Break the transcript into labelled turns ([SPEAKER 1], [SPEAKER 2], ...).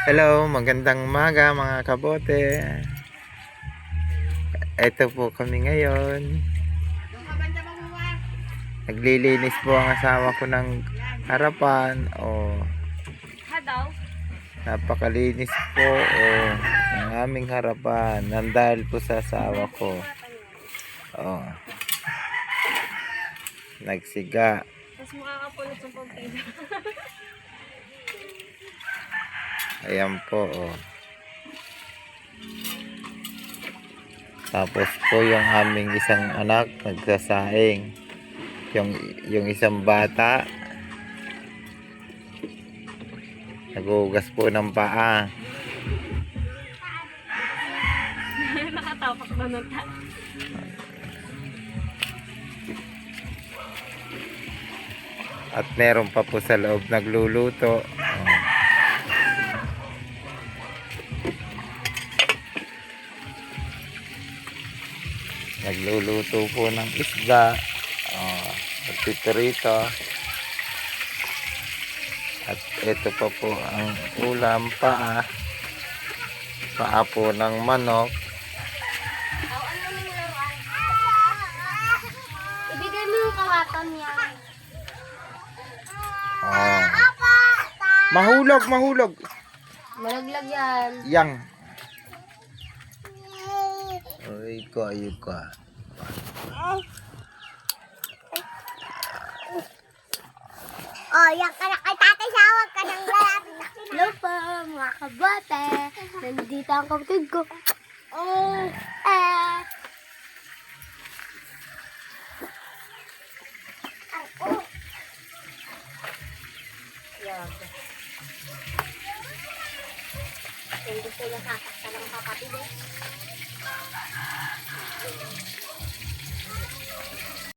[SPEAKER 1] Hello, magandang umaga mga kabote. Ito po kami ngayon. Naglilinis po ang asawa ko ng harapan. Napakalinis po ng aming harapan. Nandahil po sa asawa ko. Nagsiga.
[SPEAKER 2] Tapos makakapulot sa pagpila.
[SPEAKER 1] Ayan po. Tapos po yung aming isang anak nagsasaing. Yung isang bata nagugas po ng paa.
[SPEAKER 2] Nakatapak na nata.
[SPEAKER 1] At meron pa po sa loob nagluluto. Nagluluto po ng isda. Pagpiprito. At ito pa po ang ulam, paa. Paa po ng manok.
[SPEAKER 2] Ibigay mo yung kawatan niya.
[SPEAKER 1] Mahulog.
[SPEAKER 2] Malaglag yan.
[SPEAKER 1] Yang. Ay ko.
[SPEAKER 3] Yan ka na kay tatay siya. Huwag ka nang lalapit na kina.
[SPEAKER 2] Hello po, mga kabote. Nandito ang kapatid ko.
[SPEAKER 3] Hindi sila sasaktan ng kapatid eh.